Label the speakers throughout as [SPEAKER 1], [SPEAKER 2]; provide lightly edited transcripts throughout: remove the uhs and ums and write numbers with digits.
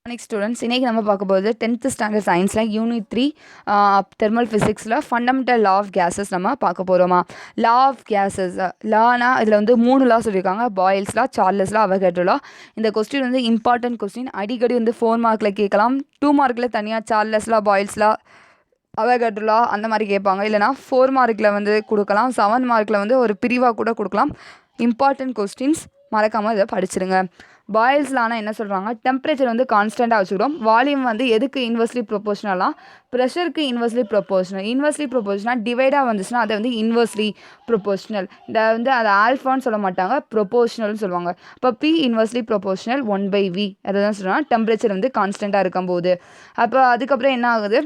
[SPEAKER 1] Next students இன்றைக்கி நம்ம பார்க்க போகிறது 10th ஸ்டாண்டர்ட் சயின்ஸில் யூனிட் 3 தெர்மல் ஃபிசிக்ஸில் ஃபண்டமெண்டல் லா ஆஃப் கேஸஸ் நம்ம பார்க்க போகிறோமா. லா ஆஃப் கேஸஸ் லானா இதில் வந்து 3 லா சொல்லியிருக்காங்க. Boyle's law, Charles law, Avogadro law. இந்த கொஸ்டின் வந்து இம்பார்ட்டன்ட் கொஸ்டின். அடிக்கடி வந்து 4 மார்க்கில் கேட்கலாம். 2 மார்க்கில் தனியாக Charles law, Boyle's law, Avogadro law அந்த மாதிரி கேட்பாங்க. இல்லைனா 4 மார்க்கில் வந்து கொடுக்கலாம். 7 மார்க்கில் வந்து ஒரு பிரிவாக கூட கொடுக்கலாம். இம்பார்ட்டன்ட் கொஸ்டின்ஸ் மறக்காமல் இதை படிச்சிருங்க. பாயில்ஸ் லானா என்ன சொல்கிறாங்க, டெம்பரேச்சர் வந்து கான்ஸ்டண்ட்டாக வச்சுக்கிறோம். வால்யூம் வந்து எதுக்கு இன்வெர்ஸ்லி ப்ரொபோஷனலாக, ப்ரெஷருக்கு இன்வெர்ஸ்லி ப்ரொபோஷனல். இன்வெர்ஸ்லி ப்ரொபோஷனல் டிவைடாக வந்துச்சுன்னா அதை வந்து இன்வெர்ஸ்லி ப்ரொபோஷனல். இந்த வந்து அதை ஆல்ஃபான்னு சொல்ல மாட்டாங்க, ப்ரொபோஷனல்னு சொல்லுவாங்க. இப்போ பி இன்வெர்ஸ்லி ப்ரொபோஷனல் 1/v அதை தான் சொல்கிறாங்க. டெம்பரேச்சர் வந்து கான்ஸ்டண்ட்டாக இருக்கும்போது அப்போ அதுக்கப்புறம் என்ன ஆகுது,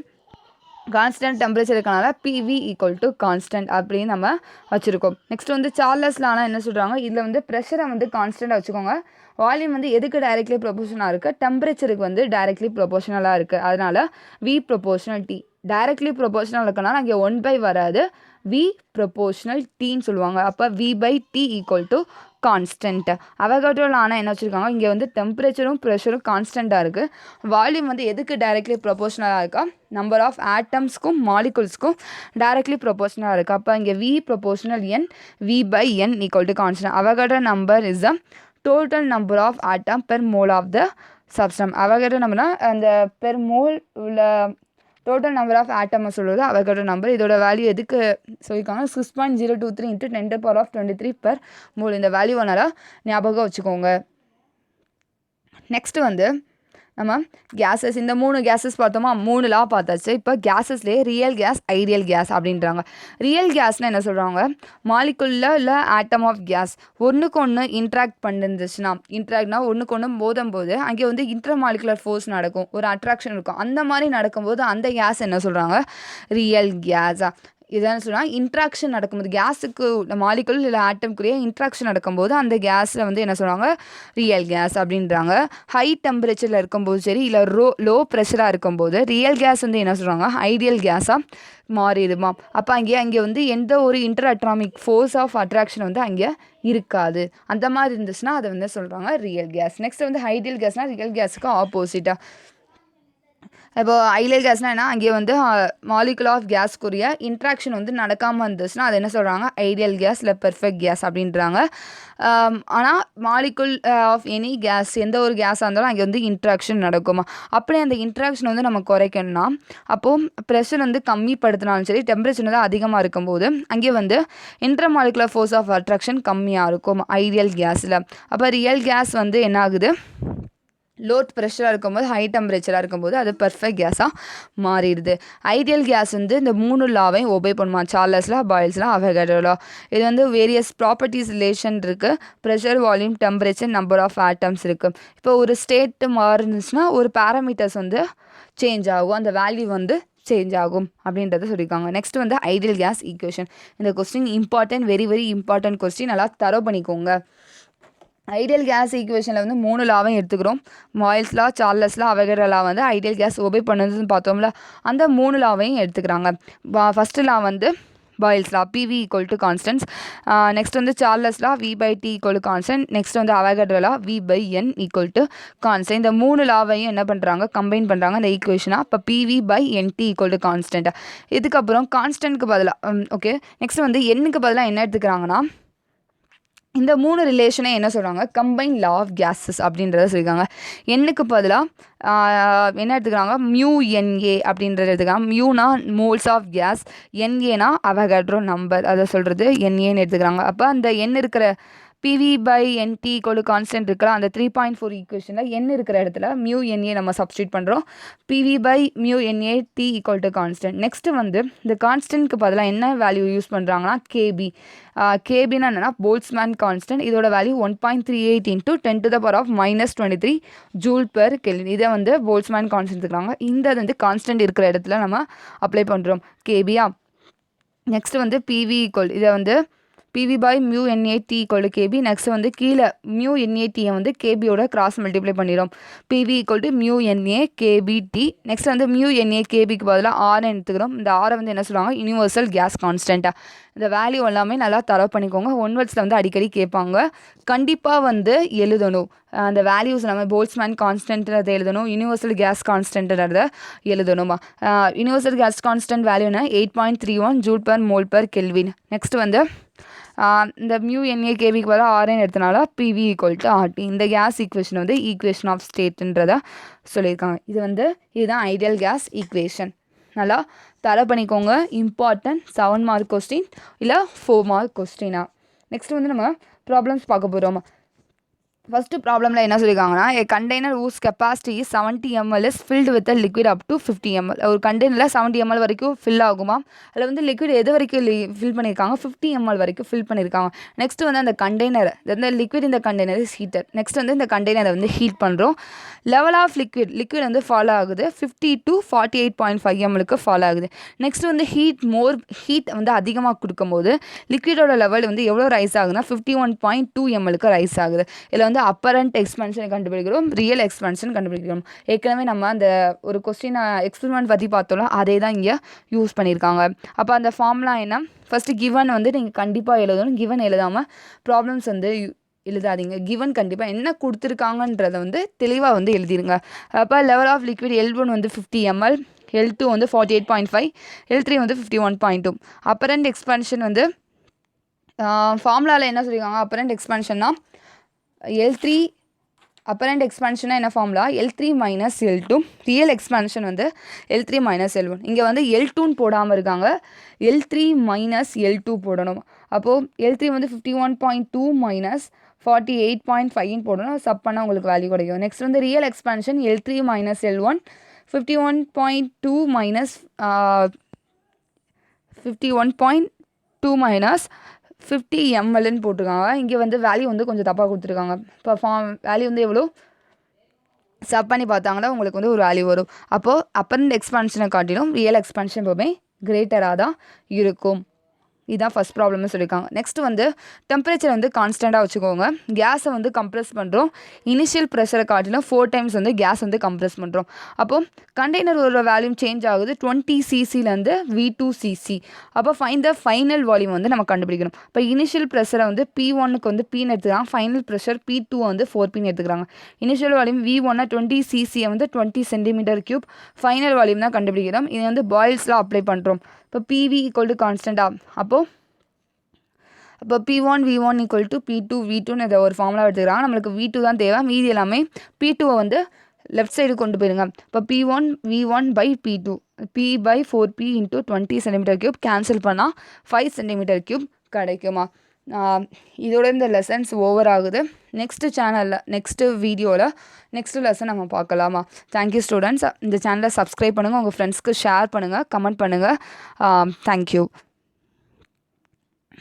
[SPEAKER 1] கான்ஸ்டன்ட் டெம்பரேச்சர் இருக்கனால பிவி ஈக்குவல் டு கான்ஸ்டன்ட் அப்படின்னு நம்ம வச்சுருக்கோம். நெக்ஸ்ட் வந்து சார்லஸ் லானா என்ன சொல்கிறாங்க, இதில் வந்து ப்ரெஷரை வந்து கான்ஸ்டண்ட்டாக வச்சுக்கோங்க. வால்யூம் வந்து எதுக்கு டைரெக்ட்லி ப்ரொபோஷனலாக இருக்குது, டெம்பரேச்சருக்கு வந்து டைரெக்ட்லி ப்ரொபோஷனலாக இருக்குது. அதனால் V proportional T. Directly proportional இருக்கனால அங்கே 1/, வராது, வி ப்ரொபோஷனல் டீன்னு சொல்லுவாங்க. அப்போ v/t equal to constant. Avogadro லானா என்ன வச்சுருக்காங்க, இங்கே வந்து டெம்பரேச்சரும் ப்ரெஷரும் கான்ஸ்டண்ட்டாக இருக்குது. வால்யூம் வந்து எதுக்கு டைரெக்ட்லி ப்ரொபோஷனலாக இருக்கா, நம்பர் ஆஃப் ஆட்டம்ஸ்க்கும் மாலிகுல்ஸ்க்கும் டைரெக்ட்லி ப்ரொபோஷனலாக இருக்குது. அப்போ இங்கே v proportional n, v/n equal to constant. Avogadro number is the total number of atom per mole of the substance. Avogadro நம்பர்னா அந்த பெர் மோல் உள்ள டோட்டல் நம்பர் ஆஃப் ஆட்டம் சொல்கிறது அவகேட்ரோ நம்பர். இதோட வேல்யூ எதுக்கு சொல்லியிருக்காங்க, 6.023 × 10⁻23 per mole. இந்த value அதனால் ஞாபகம் வச்சுக்கோங்க. நெக்ஸ்ட்டு வந்து நம்ம கேஸஸ், இந்த 3 கேஸஸ் பார்த்தோமா, 3 லா பார்த்தாச்சு. இப்போ கேஸஸ்லேயே ரியல் கேஸ், ஐடியல் கேஸ் அப்படின்றாங்க. ரியல் கேஸ்னால் என்ன சொல்கிறாங்க, மாலிகுலில் இல்லை ஆட்டம் ஆஃப் கேஸ் ஒன்றுக்கு ஒன்று இன்ட்ராக்ட் பண்ணிருந்துச்சுன்னா, இன்ட்ராக்ட்னா ஒன்றுக்கு ஒன்று மோதும்போது அங்கே வந்து இன்டர்மாலிகுலர் ஃபோர்ஸ் நடக்கும், ஒரு அட்ராக்ஷன் இருக்கும். அந்த மாதிரி நடக்கும்போது அந்த கேஸ் என்ன சொல்கிறாங்க, ரியல் கேஸா. இதான் சொல்கிறாங்க, இன்ட்ராக்ஷன் நடக்கும்போது கேஸுக்கு மாலிகுல் இல்லை ஆட்டம்குள்ளேயே இன்ட்ராக்ஷன் நடக்கும்போது அந்த கேஸில் வந்து என்ன சொல்கிறாங்க, ரியல் கேஸ் அப்படின்றாங்க. ஹை டெம்பரேச்சரில் இருக்கும்போது சரி, இல்லை லோ ப்ரெஷராக இருக்கும்போது ரியல் கேஸ் வந்து என்ன சொல்கிறாங்க, ஐடியல் கேஸாக மாறிடுமா. அப்போ அங்கே வந்து எந்த ஒரு interatomic force of attraction வந்து அங்கே இருக்காது. அந்த மாதிரி இருந்துச்சுன்னா அதை வந்து சொல்கிறாங்க ரியல் கேஸ். நெக்ஸ்ட் வந்து ஐடியல் கேஸ்னால் ரியல் கேஸுக்கு ஆப்போசிட்டாக. இப்போ ஐடியல் கேஸ்னால் என்ன, அங்கே வந்து மாலிகுல் ஆஃப் கேஸ்க்குரிய இன்ட்ராக்ஷன் வந்து நடக்காமல் இருந்துச்சுன்னா அது என்ன சொல்கிறாங்க, ஐடியல் கேஸ் இல்லை பெர்ஃபெக்ட் கேஸ் அப்படின்றாங்க. ஆனால் மாலிகுல் ஆஃப் எனி கேஸ், எந்த ஒரு கேஸாக இருந்தாலும் அங்கே வந்து இன்ட்ராக்ஷன் நடக்குமா. அப்படி அந்த இன்ட்ராக்ஷன் வந்து நம்ம குறைக்கணும்னா, அப்போது ப்ரெஷர் வந்து கம்மிப்படுத்தினாலும் சரி, டெம்பரேச்சர் வந்து அதிகமாக இருக்கும்போது அங்கே வந்து intermolecular force of attraction கம்மியாக இருக்கும் ஐடியல் கேஸில். அப்போ ரியல் கேஸ் வந்து என்ன ஆகுது, லோ ப்ரெஷராக இருக்கும்போது, ஹை டெம்பரேச்சராக இருக்கும்போது அது பெர்ஃபெக்ட் கேஸாக மாறிடுது. ஐடியல் கேஸ் வந்து இந்த 3 லாவையும் ஒபே பண்ணுமா, சார்லஸ்லாம், பாயில்ஸ்லாம், அவகேட்ரோ. இது வந்து வேரியஸ் ப்ராப்பர்ட்டிஸ் ரிலேஷன் இருக்குது. Pressure, volume, temperature, number of atoms இருக்குது. இப்போ ஒரு ஸ்டேட்டு மாறுனுச்சுன்னா ஒரு பேராமீட்டர்ஸ் வந்து சேஞ்ச் ஆகும், அந்த வேல்யூ வந்து சேஞ்ச் ஆகும் அப்படின்றத சொல்லியிருக்காங்க. நெக்ஸ்ட் வந்து ஐடியல் கேஸ் ஈக்குவேஷன். இந்த question important, very very important question, நல்லா தரவு பண்ணிக்கோங்க. ஐடியல் கேஸ் ஈக்குவேஷனில் வந்து 3 லாவையும் எடுத்துக்கிறோம். Boyle's law, Charles law, Avogadro law வந்து ஐடியல் கேஸ் ஒபே பண்ணுதுன்னு பார்த்தோம்ல, அந்த 3 லாவையும் எடுத்துக்கிறாங்க. ஃபஸ்ட்டு லா வந்து Boyle's law, PV equal to constants. Next வந்து Charles law, v/t equal to constant. Next வந்து Avogadro law, v/n equal to constant. இந்த 3 லாவையும் என்ன பண்ணுறாங்க, கம்பைன் பண்ணுறாங்க இந்த ஈக்குவேஷனாக. இப்போ pv/nt ஈக்குவல் டு கான்ஸ்டன்ட். இதுக்கப்புறம் கான்ஸ்டன்ட்க்கு பதிலாக ஓகே, நெக்ஸ்ட் வந்து எண்ணுக்கு பதிலாக என்ன எடுத்துக்கிறாங்கன்னா, இந்த 3 ரிலேஷனை என்ன சொல்கிறாங்க, கம்பைன் லா ஆஃப் கேஸஸ் அப்படின்றத சொல்லியிருக்காங்க. எண்ணுக்கு பதிலாக என்ன எடுத்துக்கிறாங்க, μNA அப்படின்றத எடுத்துக்கிறாங்க. மியூனா மோல்ஸ் ஆஃப் கேஸ், NAனா அவகேட்ரோ நம்பர், அதை சொல்கிறது NAன்னு எடுத்துக்கிறாங்க. அப்போ அந்த எண் இருக்கிற pv/nt ஈக்குவல் டு கான்ஸ்டன்ட் இருக்கிற அந்த 3.4 ஈக்குவேஷனில் n இருக்கிற இடத்துல μNA நம்ம சப்ஸ்டியூட் பண்ணுறோம். pv/μNAt equal to constant. Next வந்து இந்த கான்ஸ்டன்ட்க்கு பதிலாக என்ன வேல்யூ யூஸ் பண்ணுறாங்கன்னா, kb. kbனா என்னென்னா போல்ட்ஸ்மேன் கான்ஸ்டன்ட். இதோட வேல்யூ 1.38 × 10⁻−23 J/Kelvin. இதை வந்து போல்ட்ஸ்மேன் கான்ஸ்டன்ட் இருக்கிறாங்க. இந்த வந்து கான்ஸ்டன்ட் இருக்கிற இடத்துல நம்ம அப்ளை பண்ணுறோம், kbயா. நெக்ஸ்ட் வந்து pv ஈக்குவல், இதை வந்து PV by mu NAT equal to KB. Next வந்து கீழே mu NAT வந்து KBயோட கிராஸ் மல்டிப்ளை பண்ணிடும். PV equal to mu NA KBT. Next வந்து mu NA KBக்கு பதிலாக R எடுத்துக்கிறோம். இந்த R வந்து என்ன சொல்லுவாங்க, யூனிவர்சல் கேஸ் கான்ஸ்டன்ட்டா. இந்த வேல்யூ எல்லாமே நல்லா தரவு பண்ணிக்கோங்க. ஒன்வர்ட்ஸில் வந்து அடிக்கடி கேட்பாங்க. கண்டிப்பாக வந்து எழுதணும். அந்த வேல்யூஸ் நம்ம போல்ட்ஸ்மேன் கான்ஸ்டன்ட்ன்றதை எழுதணும். யூனிவர்சல் கேஸ் கான்ஸ்டன்ட்ன்றதை எழுதணுமா. யூனிவர்சல் கேஸ் கான்ஸ்டன்ட் வேல்யூனா 8.31 joule per mole per Kelvin. Next வந்து இந்த மியூ என்ஏ கேபிக்கு பதிலாக ஆர்என் எடுத்தனால பிவி ஈக்குவல் டு ஆர்டி. இந்த கேஸ் ஈக்குவேஷன் வந்து ஈக்குவேஷன் ஆஃப் ஸ்டேட்டுன்றதை சொல்லியிருக்காங்க. இதுதான் ஐடியல் கேஸ் ஈக்குவேஷன். நல்லா தர பண்ணிக்கோங்க. இம்பார்ட்டன்ட் 7 மார்க் கொஸ்டின் இல்லை 4 மார்க் கொஸ்டினா. நெக்ஸ்ட் வந்து நம்ம ப்ராப்ளம்ஸ் பார்க்க போகிறோம். ஃபஸ்ட்டு ப்ராப்ளமில் என்ன சொல்லியிருக்காங்கன்னா, a container whose capacity is 70 ml is filled with a liquid up to 50 ml. ஒரு கண்டெய்னரில் 70 ml வரைக்கும் ஃபில் ஆகுமா. அதில் வந்து லிக்விட் எது வரைக்கும் ஃபில் பண்ணியிருக்காங்க, 50 ml வரைக்கும் ஃபில் பண்ணியிருக்காங்க. நெக்ஸ்ட் வந்து அந்த கண்டெய்னர், இந்த லிக்விட் இந்த கண்டெய்னர் இஸ் ஹீட்டட். நெக்ஸ்ட் வந்து இந்த கண்டெய்னரை வந்து ஹீட் பண்ணுறோம். லெவல் ஆஃப் லிக்விட் வந்து ஃபாலோ ஆகுது 50 to 48.5 mlக்கு ஃபாலோ ஆகுது. நெக்ஸ்ட் வந்து ஹீட் வந்து அதிகமாக கொடுக்கும்போது லிக்விடோட லெவல் வந்து எவ்வளோ ரைஸ் ஆகுதுன்னா 51.2 mlக்கு ரைஸ் ஆகுது. இதில் வந்து அப்பரண்ட் எக்ஸ்பென்ஷன் கண்டுபிடிக்கிறோம், ரியல் எக்ஸ்பென்ஷன் கண்டுபிடிக்கிறோம். ஏற்கனவே நம்ம அந்த ஒரு கொஸ்டின் எக்ஸ்பெரிமெண்ட் பற்றி பார்த்தோம்னா அதே தான் இங்கே யூஸ் பண்ணியிருக்காங்க. அப்போ அந்த ஃபார்ம்லாம் என்ன, ஃபஸ்ட்டு கிவன் வந்து நீங்கள் கண்டிப்பாக எழுதணும். கிவன் எழுதாமல் ப்ராப்ளம்ஸ் வந்து எழுதாதீங்க. கிவன் கண்டிப்பாக என்ன கொடுத்துருக்காங்கன்றதை வந்து தெளிவாக வந்து எழுதிருங்க. அப்போ லெவல் ஆஃப் லிக்விட் L1 வந்து 50 ml, L2 வந்து 48.5, L3 வந்து 51.2. அப்பரண்ட் எக்ஸ்பென்ஷன் வந்து ஃபார்முலாவில் என்ன சொல்லியிருக்காங்க, அப்பரண்ட் எக்ஸ்பென்ஷன்னா L3 அப்பரண்ட் எக்ஸ்பென்ஷனாக என்ன formula, L3 minus L2. Real எக்ஸ்பென்ஷன் வந்து L3 மைனஸ் L1. இங்கே வந்து L2ன்னு போடாமல் இருக்காங்க, L3 மைனஸ் L2 போடணும். அப்போது L3 வந்து 51.2 மைனஸ் 48.5 போடணும். சப் பண்ணால் உங்களுக்கு வேல்யூ கிடைக்கும். நெக்ஸ்ட் வந்து real expansion L3 minus L1, 51.2 minus 51.2 minus 50 mlன்னு போட்டிருக்காங்க. இங்கே வந்து வேல்யூ வந்து கொஞ்சம் தப்பாக கொடுத்துருக்காங்க. இப்போ வேல்யூ வந்து எவ்வளோ சப் பண்ணி பார்த்தாங்கன்னா உங்களுக்கு வந்து ஒரு வேல்யூ வரும். அப்போது அப்பரண்ட் எக்ஸ்பென்ஷனை காட்டிலும் ரியல் எக்ஸ்பென்ஷன் எப்போவுமே கிரேட்டராக தான் இருக்கும். இதுதான் ஃபஸ்ட் ப்ராப்ளம்னு சொல்லியிருக்காங்க. நெக்ஸ்ட் வந்து டெம்பரேச்சர் வந்து கான்ஸ்டண்ட்டாக வச்சுக்கோங்க. கேஸை வந்து கம்ப்ரெஸ் பண்ணுறோம். இனிஷியல் ப்ரெஷரை காட்டிலும் 4 டைம்ஸ் வந்து கேஸ் வந்து கம்ப்ரெஸ் பண்ணுறோம். அப்போது கண்டெய்னரோட வேல்யூம் சேஞ்ச் ஆகுது 20 cc V2 cc. அப்போ ஃபைனல் வால்யூம் வந்து நம்ம கண்டுபிடிக்கணும். இப்போ இனிஷியல் ப்ரெஷரை வந்து P1க்கு வந்து Pன்னு எடுத்துக்கிறாங்க, ஃபைனல் ப்ரெஷர் P2 வந்து 4Pன்னு எடுத்துக்கிறாங்க. இனிஷியல் வால்யூம் V1 20 cc வந்து 20 cm3. ஃபைனல் வால்யூம் தான் கண்டுபிடிக்கிறோம். இது வந்து பாயில்ஸ்லாம் அப்ளை பண்ணுறோம். இப்போ PV ஈக்குவல் டு கான்ஸ்டண்ட்டாக, அப்போ P1 V1 equal to P2 V2ன்னு இதை ஒரு ஃபார்முலா எடுத்துக்கிறாங்க. நம்மளுக்கு V2 தான் தேவை, மீதி எல்லாமே P2வை வந்து லெஃப்ட் சைடு கொண்டு போயிருங்க. இப்போ P1 V1 by P2, P by 4P into 20 cm3 cancel பண்ணால் 5 cm3 கிடைக்குமா. இதோட இந்த லெசன்ஸ் ஓவர் ஆகுது. நெக்ஸ்ட்டு சேனலில் நெக்ஸ்ட்டு வீடியோவில் நெக்ஸ்ட்டு லெசன் நம்ம பார்க்கலாமா. Thank you students. இந்த சேனலை சப்ஸ்கிரைப் பண்ணுங்கள், உங்கள் ஃப்ரெண்ட்ஸ்க்கு ஷேர் பண்ணுங்கள், கமெண்ட் பண்ணுங்கள். தேங்க்யூ.